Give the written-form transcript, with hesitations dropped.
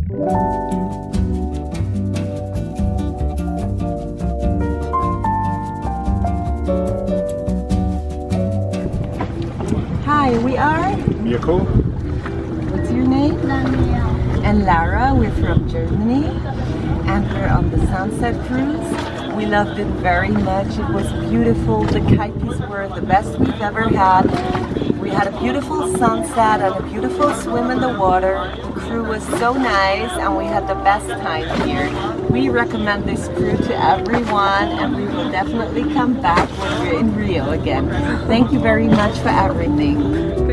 Hi, we are Mirko. What's your name? And Lara. We're from Germany and we're on the Sunset Cruise. We loved it very much. It was beautiful. The kayaks were the best we've ever had. We had a beautiful sunset and a beautiful swim in the water. The crew was so nice and we had the best time here. We recommend this cruise to everyone and we will definitely come back when we're in Rio again. Thank you very much for everything.